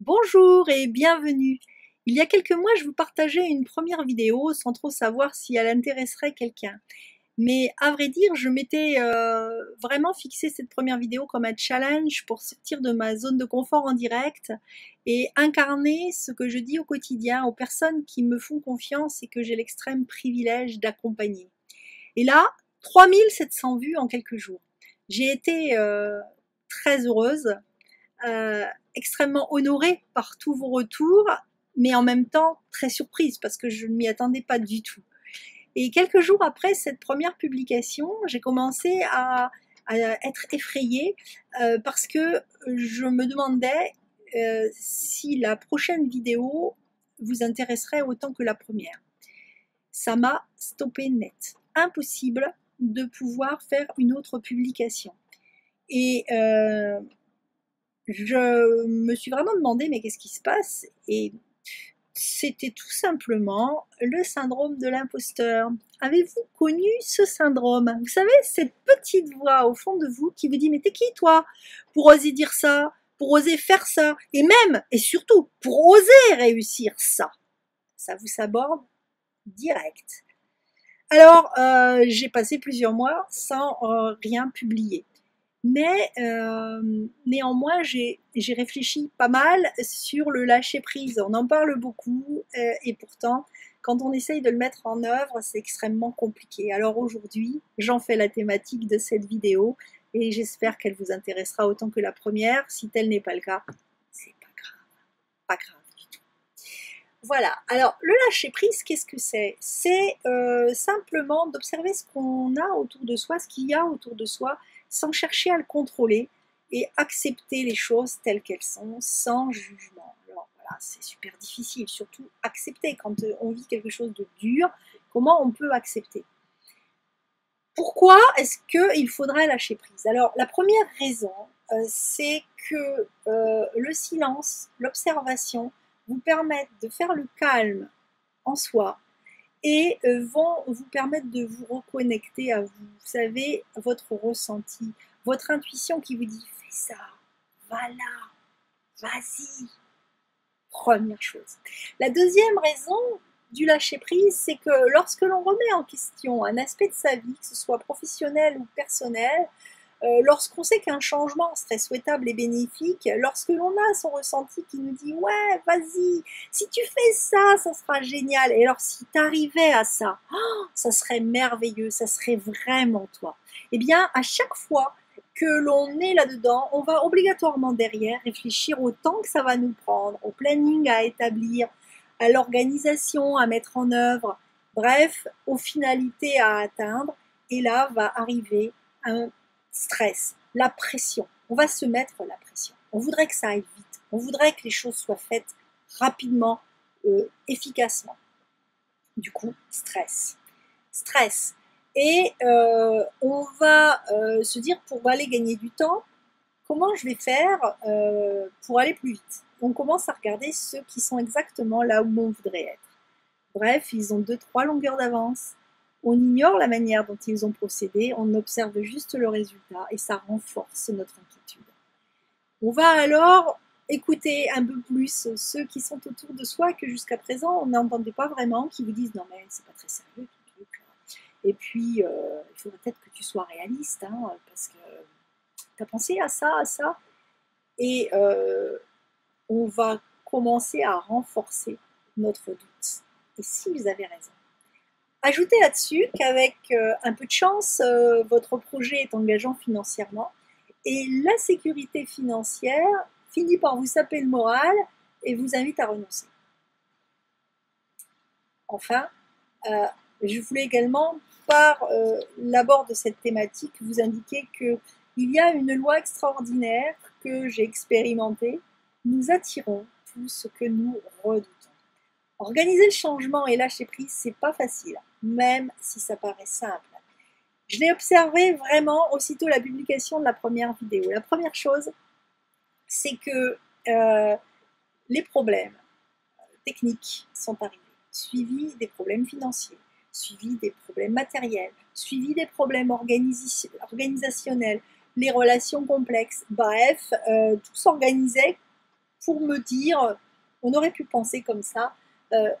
Bonjour et bienvenue. Il y a quelques mois, je vous partageais une première vidéo sans trop savoir si elle intéresserait quelqu'un. Mais à vrai dire, je m'étais vraiment fixé cette première vidéo comme un challenge pour sortir de ma zone de confort en direct et incarner ce que je dis au quotidien aux personnes qui me font confiance et que j'ai l'extrême privilège d'accompagner. Et là, 3700 vues en quelques jours. J'ai été très heureuse, extrêmement honorée par tous vos retours, mais en même temps très surprise parce que je ne m'y attendais pas du tout. Et quelques jours après cette première publication, j'ai commencé à être effrayée parce que je me demandais si la prochaine vidéo vous intéresserait autant que la première. Ça m'a stoppé net. Impossible de pouvoir faire une autre publication. Et je me suis vraiment demandé mais qu'est-ce qui se passe? Et c'était tout simplement le syndrome de l'imposteur. Avez-vous connu ce syndrome? Vous savez, cette petite voix au fond de vous qui vous dit mais t'es qui toi pour oser dire ça, pour oser faire ça, et même et surtout pour oser réussir ça. Ça vous saborde direct. Alors, j'ai passé plusieurs mois sans rien publier. Mais néanmoins, j'ai réfléchi pas mal sur le lâcher-prise. On en parle beaucoup et pourtant, quand on essaye de le mettre en œuvre, c'est extrêmement compliqué. Alors aujourd'hui, j'en fais la thématique de cette vidéo et j'espère qu'elle vous intéressera autant que la première. Si tel n'est pas le cas, c'est pas grave. Pas grave du tout. Voilà, alors le lâcher-prise, qu'est-ce que c'est? C'est simplement d'observer ce qu'on a autour de soi, ce qu'il y a autour de soi, sans chercher à le contrôler et accepter les choses telles qu'elles sont, sans jugement. Alors voilà, c'est super difficile, surtout accepter quand on vit quelque chose de dur, comment on peut accepter? Pourquoi est-ce qu'il faudrait lâcher prise? Alors la première raison, c'est que le silence, l'observation, vous permettent de faire le calme en soi et vont vous permettre de vous reconnecter à vous. Vous savez, votre ressenti, votre intuition qui vous dit fais ça, va là, vas-y. Première chose. La deuxième raison du lâcher-prise, c'est que lorsque l'on remet en question un aspect de sa vie, que ce soit professionnel ou personnel, lorsqu'on sait qu'un changement serait souhaitable et bénéfique, lorsque l'on a son ressenti qui nous dit ouais, vas-y, si tu fais ça, ça sera génial. Et alors si tu arrivais à ça, oh, ça serait merveilleux, ça serait vraiment toi. Eh bien, à chaque fois que l'on est là-dedans, on va obligatoirement derrière réfléchir au temps que ça va nous prendre, au planning à établir, à l'organisation à mettre en œuvre, bref, aux finalités à atteindre. Et là va arriver un stress, la pression. On va se mettre la pression. On voudrait que ça aille vite. On voudrait que les choses soient faites rapidement, efficacement. Du coup, stress. Stress. Et on va se dire, pour aller gagner du temps, comment je vais faire pour aller plus vite? On commence à regarder ceux qui sont exactement là où on voudrait être. Bref, ils ont 2-3 longueurs d'avance. On ignore la manière dont ils ont procédé, on observe juste le résultat et ça renforce notre inquiétude. On va alors écouter un peu plus ceux qui sont autour de soi que jusqu'à présent on n'entendait pas vraiment, qui vous disent non mais c'est pas très sérieux ton truc. Et puis il faudrait peut-être que tu sois réaliste parce que tu as pensé à ça. Et on va commencer à renforcer notre doute. Et si vous avez raison, ajoutez là-dessus qu'avec un peu de chance, votre projet est engageant financièrement et la sécurité financière finit par vous saper le moral et vous invite à renoncer. Enfin, je voulais également, par l'abord de cette thématique, vous indiquer qu'il y a une loi extraordinaire que j'ai expérimentée. Nous attirons tout ce que nous redoutons. Organiser le changement et lâcher prise, c'est pas facile, même si ça paraît simple. Je l'ai observé vraiment aussitôt la publication de la première vidéo. La première chose, c'est que les problèmes techniques sont arrivés, suivis des problèmes financiers, suivis des problèmes matériels, suivis des problèmes organisationnels, les relations complexes, bref, tout s'organisait pour me dire, on aurait pu penser comme ça,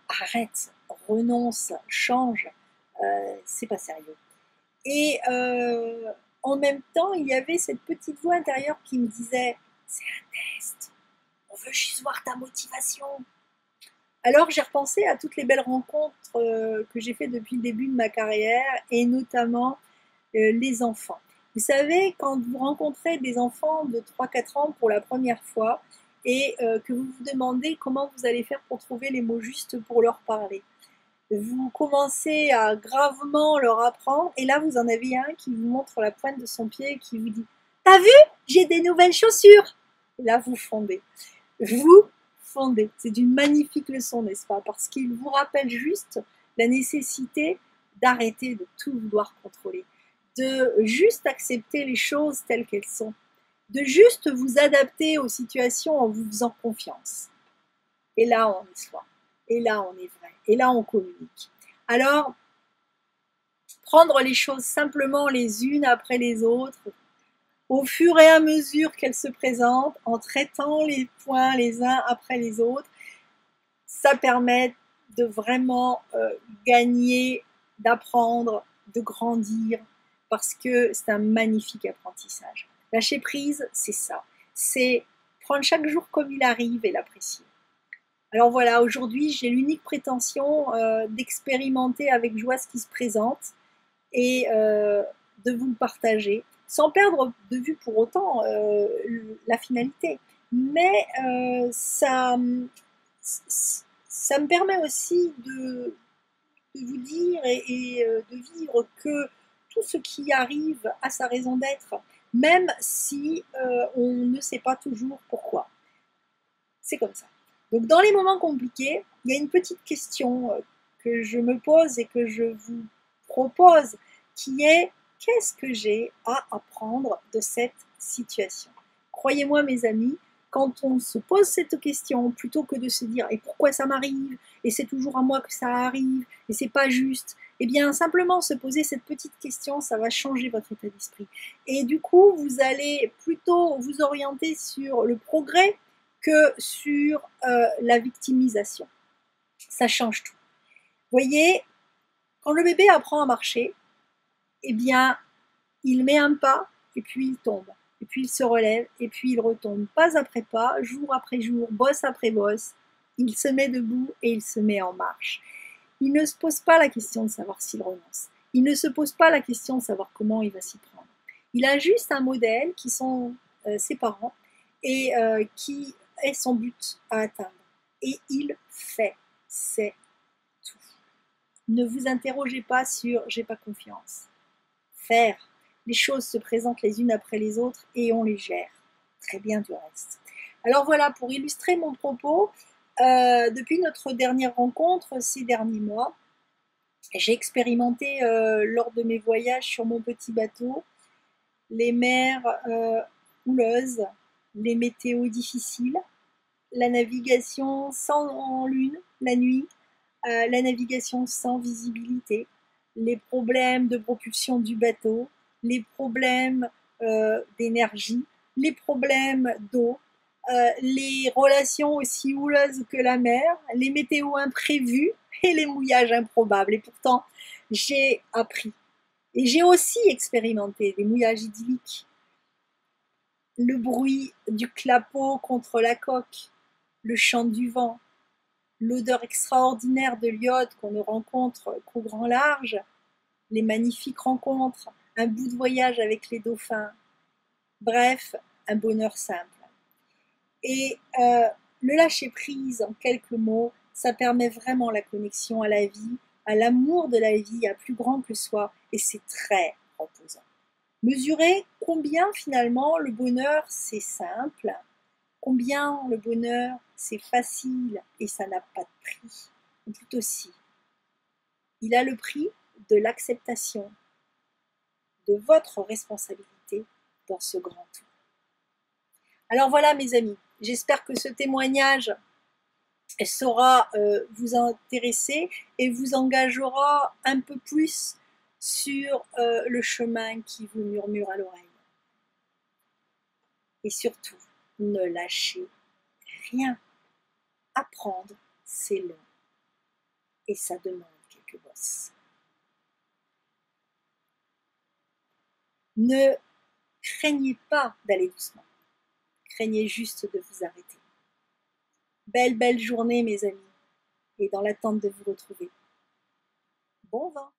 arrête, renonce, change, c'est pas sérieux. Et en même temps, il y avait cette petite voix intérieure qui me disait, c'est un test, on veut juste voir ta motivation. Alors j'ai repensé à toutes les belles rencontres que j'ai faites depuis le début de ma carrière et notamment les enfants. Vous savez, quand vous rencontrez des enfants de 3-4 ans pour la première fois et que vous vous demandez comment vous allez faire pour trouver les mots justes pour leur parler, vous commencez à gravement leur apprendre et là vous en avez un qui vous montre la pointe de son pied et qui vous dit «T'as vu? J'ai des nouvelles chaussures!» Et là vous fondez. Vous fondez. C'est une magnifique leçon, n'est-ce pas? Parce qu'il vous rappelle juste la nécessité d'arrêter de tout vouloir contrôler, de juste accepter les choses telles qu'elles sont, de juste vous adapter aux situations en vous faisant confiance. Et là, on est soi. Et là, on est vrai. Et là, on communique. Alors, prendre les choses simplement les unes après les autres, au fur et à mesure qu'elles se présentent, en traitant les points les uns après les autres, ça permet de vraiment gagner, d'apprendre, de grandir, parce que c'est un magnifique apprentissage. Lâcher prise, c'est ça. C'est prendre chaque jour comme il arrive et l'apprécier. Alors voilà, aujourd'hui, j'ai l'unique prétention d'expérimenter avec joie ce qui se présente et de vous le partager, sans perdre de vue pour autant la finalité. Mais ça me permet aussi de vous dire et de vivre que tout ce qui arrive a sa raison d'être, même si on ne sait pas toujours pourquoi. C'est comme ça. Donc dans les moments compliqués, il y a une petite question que je me pose et que je vous propose, qui est qu'est-ce que j'ai à apprendre de cette situation? Croyez-moi mes amis, quand on se pose cette question, plutôt que de se dire et pourquoi ça m'arrive, et c'est toujours à moi que ça arrive, et c'est pas juste, eh bien simplement se poser cette petite question, ça va changer votre état d'esprit. Et du coup, vous allez plutôt vous orienter sur le progrès que sur la victimisation. Ça change tout. Vous voyez, quand le bébé apprend à marcher, eh bien, il met un pas et puis il tombe. Et puis il se relève et puis il retombe. Pas après pas, jour après jour, bosse après bosse. Il se met debout et il se met en marche. Il ne se pose pas la question de savoir s'il renonce. Il ne se pose pas la question de savoir comment il va s'y prendre. Il a juste un modèle qui sont ses parents et qui est son but à atteindre. Et il fait, c'est tout. Ne vous interrogez pas sur j'ai pas confiance. Faire. Les choses se présentent les unes après les autres et on les gère. Très bien du reste. Alors voilà, pour illustrer mon propos, depuis notre dernière rencontre ces derniers mois, j'ai expérimenté lors de mes voyages sur mon petit bateau les mers houleuses, les météos difficiles, la navigation sans lune la nuit, la navigation sans visibilité, les problèmes de propulsion du bateau, les problèmes d'énergie, les problèmes d'eau, les relations aussi houleuses que la mer, les météos imprévus et les mouillages improbables. Et pourtant, j'ai appris. Et j'ai aussi expérimenté des mouillages idylliques. Le bruit du clapot contre la coque, le chant du vent, l'odeur extraordinaire de l'iode qu'on ne rencontre qu'au grand large, les magnifiques rencontres, un bout de voyage avec les dauphins, bref, un bonheur simple. Et le lâcher-prise, en quelques mots, ça permet vraiment la connexion à la vie, à l'amour de la vie, à plus grand que soi, et c'est très reposant. Mesurer combien finalement le bonheur c'est simple, combien le bonheur c'est facile et ça n'a pas de prix. Tout aussi, il a le prix de l'acceptation de votre responsabilité dans ce grand tout. Alors voilà mes amis, j'espère que ce témoignage saura vous intéresser et vous engagera un peu plus sur le chemin qui vous murmure à l'oreille. Et surtout, ne lâchez rien. Apprendre, c'est long. Et ça demande quelques bosses. Ne craignez pas d'aller doucement. Craignez juste de vous arrêter. Belle journée, mes amis. Et dans l'attente de vous retrouver. Bon vent!